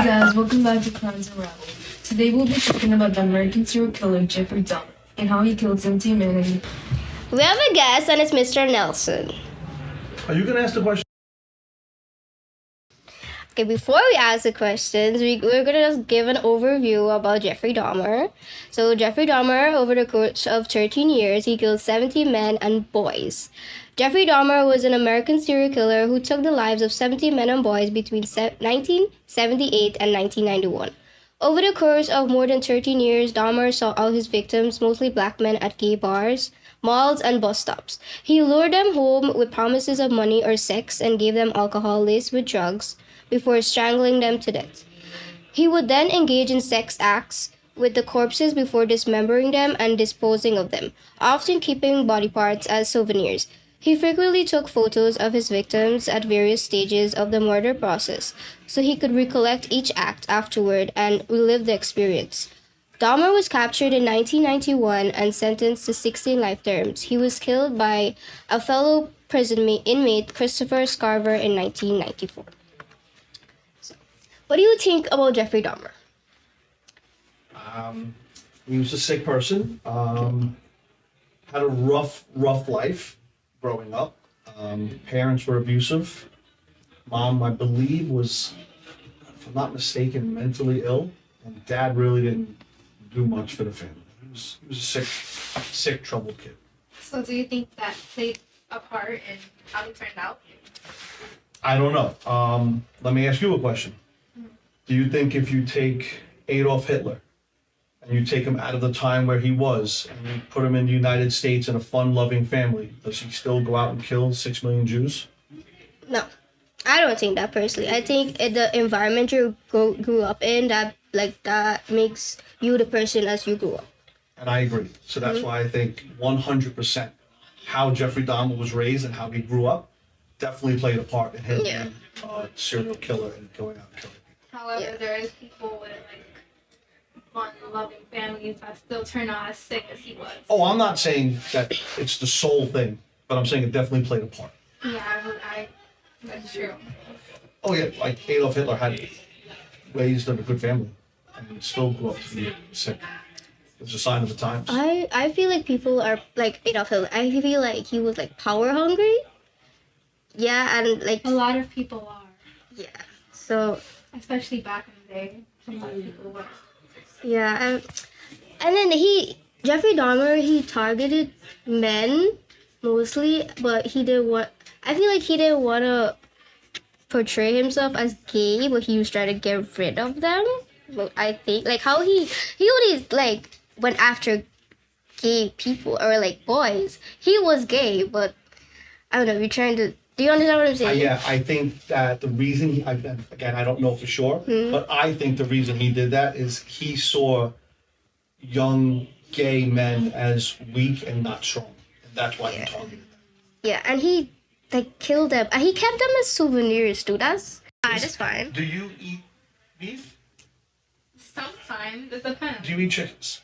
Guys, welcome back to Crimes Unravelled. Today we'll be talking about the American serial killer Jeffrey Dahmer and how he killed 17 men and We have a guest, and it's Mr. Nelson. Are you gonna ask the question? Okay, before we ask the questions, we're gonna just give an overview about Jeffrey Dahmer. So Jeffrey Dahmer, over the course of 13 years, he killed 70 men and boys. Jeffrey Dahmer was an American serial killer who took the lives of 70 men and boys between 1978 and 1991. Over the course of more than 13 years, Dahmer sought out his victims, mostly black men, at gay bars, malls, and bus stops. He lured them home with promises of money or sex and gave them alcohol laced with drugs before strangling them to death. He would then engage in sex acts with the corpses before dismembering them and disposing of them, often keeping body parts as souvenirs. He frequently took photos of his victims at various stages of the murder process so he could recollect each act afterward and relive the experience. Dahmer was captured in 1991 and sentenced to 16 life terms. He was killed by a fellow prison inmate, Christopher Scarver, in 1994. So, what do you think about Jeffrey Dahmer? He was a sick person. Had a rough life growing up. Parents were abusive. Mom, I believe, was, if I'm not mistaken, mentally ill, and Dad really didn't do much for the family. He was a sick, troubled kid. So do you think that played a part in how he turned out? I don't know. Let me ask you a question. Do you think if you take Adolf Hitler and you take him out of the time where he was and you put him in the United States in a fun-loving family, does he still go out and kill 6 million Jews? No, I don't think that personally. I think the environment you grew up in, that makes you the person as you grew up. And I agree. So that's why I think 100% how Jeffrey Dahmer was raised and how he grew up definitely played a part in him being a serial killer and going out and killing people. However, there is people with fun-loving families that still turn out as sick as he was. Oh, I'm not saying that it's the sole thing, but I'm saying it definitely played a part. Yeah, that's true. Oh yeah, like Adolf Hitler had raised in a good family and still grew up to be sick. It's a sign of the times. I feel like people are like Adolf Hitler. I feel like he was like power hungry. Yeah, and like A lot of people are, yeah. So especially back in the day. A lot of people were. yeah, and then Jeffrey Dahmer, he targeted men mostly, but he didn't want. I feel like he didn't want to portray himself as gay, but he was trying to get rid of them. But I think like how he only like went after gay people or like boys. He was gay, but I don't know. You're trying to. Do you understand what I'm saying? Yeah, I think that the reason, again, I don't know for sure, but I think the reason he did that is he saw young gay men as weak and not strong. And that's why he targeted them. Yeah, and he like killed them. And he kept them as souvenirs too. That's fine. Do you eat beef? Sometimes it depends. Do you eat chickens?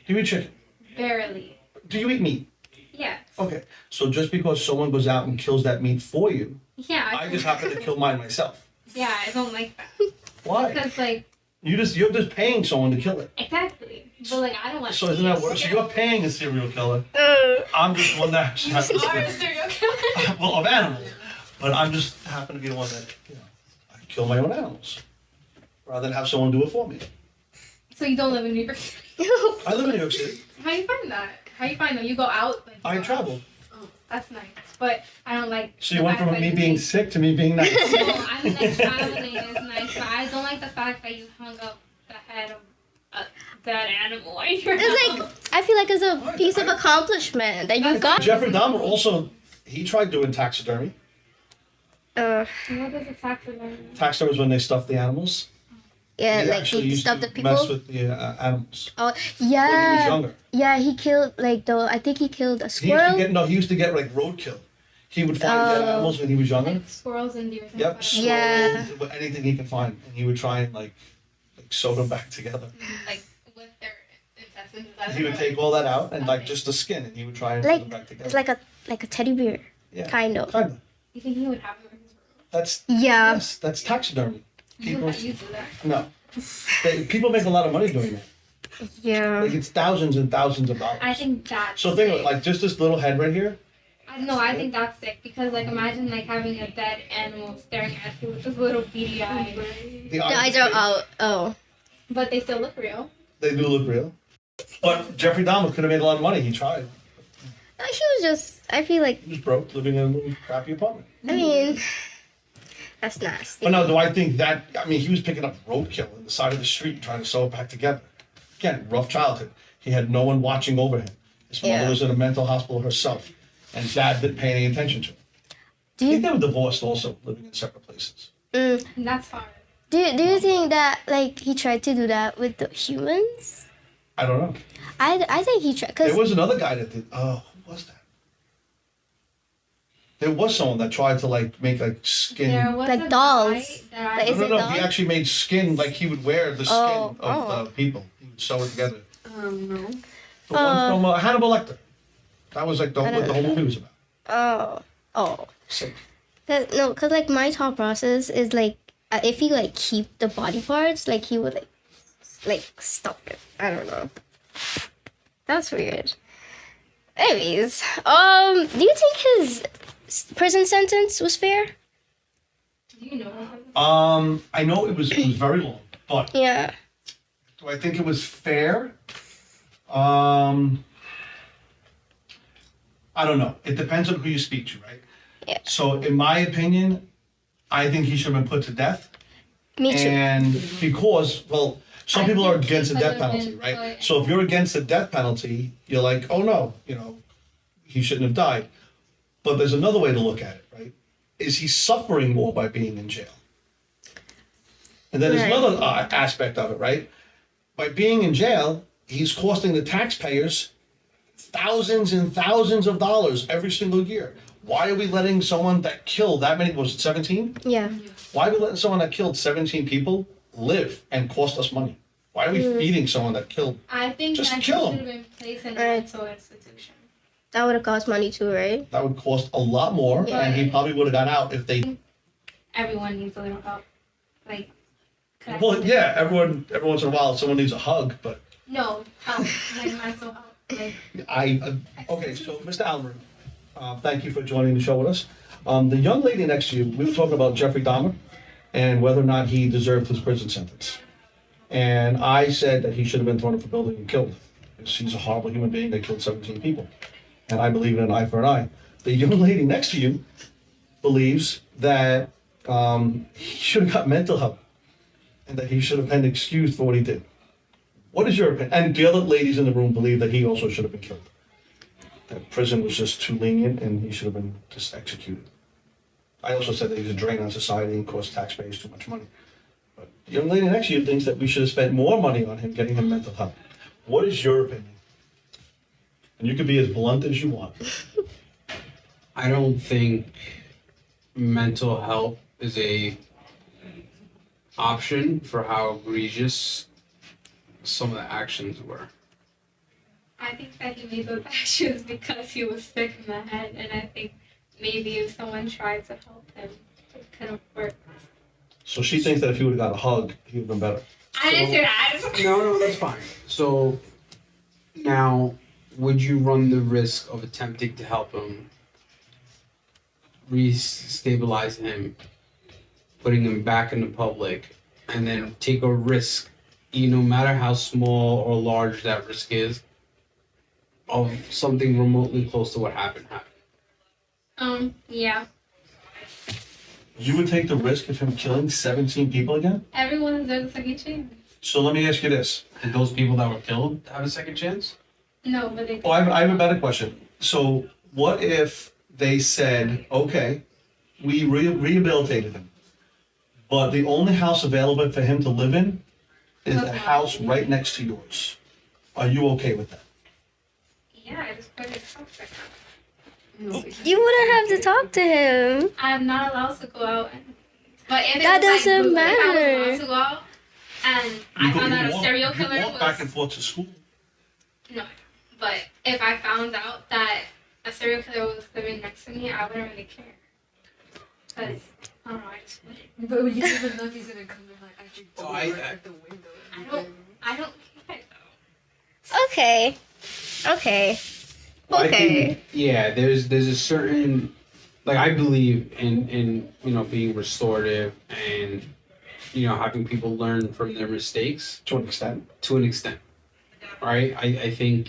Do you eat chicken? Barely. Do you eat meat? Yes. Okay, so just because someone goes out and kills that meat for you, Yeah. I just happen to kill mine myself. Yeah, I don't like that. Why? Because like You're just paying someone to kill it. exactly. But like I don't want. So isn't that worse? So you're paying a serial killer. I'm just one that actually happens You are a to serial killer. well, of animals. But I'm just happen to be the one that, I kill my own animals. Rather than have someone do it for me. So you don't live in New York. I live in New York City. How you find that? How you find them? You go out? Like, I travel. Oh, that's nice. But I don't like. So you went from me being sick to me being nice. No, I mean like traveling is nice, but I don't like the fact that you hung up the head of a dead animal on your house. It's like I feel like it's a piece of accomplishment that you got. Jeffrey Dahmer also, he tried doing taxidermy. What is a taxidermy? Taxidermy is when they stuff the animals. Yeah, He like actually he used stuffed to the people. mess with the animals Oh when he was yeah, younger. yeah. He killed I think he killed a He squirrel. used to get like roadkill. He would find dead animals when he was younger. Like squirrels and deer. and Yep, stuff. Yeah. squirrels, anything he could find, and he would try and like sew them back together. Like with their intestines. Is that He would take all that out and like just the skin, and he would try and put them back together. It's like a teddy bear, yeah, kind of. Kinda. You think he would have them in his room? That's Yeah. yes, that's taxidermy. People, You do that. no. People make a lot of money doing that. Yeah. Like, it's thousands and thousands of dollars. I think that's So think of it, sick. like, just this little head right here. I think that's sick because like imagine like having a dead animal staring at you with this little beady eye. The eyes are out. Oh. But they still look real. They do look real. But Jeffrey Dahmer could have made a lot of money. He tried. He was just, I feel like, He was broke, living in a little crappy apartment. I mean, that's nasty. But no, do I think that, I mean, he was picking up roadkill on the side of the street trying to sew it back together. Again, rough childhood. He had no one watching over him. His mother Yeah. was in a mental hospital herself. And dad didn't pay any attention to him. Do I think you, they were divorced also, living in separate places. mm, And that's hard. do you think that, like, he tried to do that with the humans? I don't know. I think he tried, There because, was another guy that did, who was that? There was someone that tried to like make like skin. There was Like a dolls. guy that Like, I is No, it no, dog? he actually made skin like he would wear the skin Oh, of the people. He would sew it together. No. The one from Hannibal Lecter. That was like I what the whole don't- movie was about. oh. Sick. No, because, like, my thought process is, like, if he, like, keep the body parts, like, he would, like stuff it. I don't know. That's weird. Anyways, do you think his prison sentence was fair? do you know him? I know it was very long, but Yeah. do I think it was fair? I don't know. It depends on who you speak to, right? Yeah. So in my opinion, I think he should have been put to death. Me too. And because, well, some I people are think he against the could death have penalty, been right? put- So if you're against the death penalty, you're like, oh no, he shouldn't have died. But there's another way to look at it, right? Is he suffering more by being in jail? And then there's Right. another aspect of it, right? By being in jail, he's costing the taxpayers thousands and thousands of dollars every single year. Why are we letting someone that killed that many, was it 17? Yeah. Why are we letting someone that killed 17 people live and cost us money? Why are we feeding someone that killed? I think Just that he kill should him. have been placed in a Right. mental institution. That would have cost money too, right? That would cost a lot more, and he probably would have got out if they. Everyone needs a little help. Like, Well, yeah, every once in a while someone needs a hug, but No, help. Like mental help. Like, okay. So, Mr. Almer, thank you for joining the show with us. The young lady next to you, we were talking about Jeffrey Dahmer and whether or not he deserved his prison sentence. And I said that he should have been thrown off a building and killed. Because he's a horrible human being that killed 17 people. And I believe in an eye for an eye. The young lady next to you believes that he should have got mental help and that he should have been excused for what he did. What is your opinion? And the other ladies in the room believe that he also should have been killed. That prison was just too lenient and he should have been just executed. I also said that he's a drain on society and cost taxpayers too much money. But the young lady next to you thinks that we should have spent more money on him getting him mental help. What is your opinion? And you can be as blunt as you want. I don't think mental health is a option for how egregious some of the actions were. I think that he made those actions because he was sick in the head, and I think maybe if someone tried to help him, it couldn't work. So she thinks that if he would have got a hug, he would have been better. I didn't say that. I just- No, that's fine. So now, would you run the risk of attempting to help him, re-stabilize him, putting him back in the public, and then take a risk, no matter how small or large that risk is, of something remotely close to what happened? Yeah. You would take the risk of him killing 17 people again? Everyone deserves a second chance. So let me ask you this. Did those people that were killed have a second chance? No, but they. Oh, I have a better question. So what if they said, okay, we rehabilitated him, but the only house available for him to live in is the house right next to yours? Are you okay with that? Yeah, I just put it toxic. You wouldn't have to talk to him. I'm not allowed to go out. But if it That was, like, doesn't if I was matter. allowed to go out and I found out a serial killer You walk was back and forth to school. no, but if I found out that a serial killer was living next to me, I wouldn't really care. Because I don't know. I just wouldn't. But you don't even know if he's gonna come in like at your Oh, door I- or at the window. I don't care though. Okay. Okay. Well, I Okay. think, yeah, there's a certain, like, I believe in being restorative and having people learn from their mistakes To an extent. to an extent, right? I think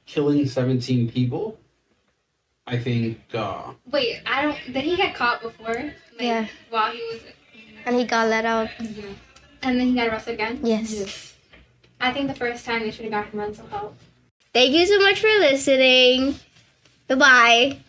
killing 17 people. I think Wait, I don't. Did he get caught before? Like, Yeah. While he was, And he got let out. Yeah. and then he got arrested again. Yes. I think the first time they should have got him mental health. Thank you so much for listening. Goodbye.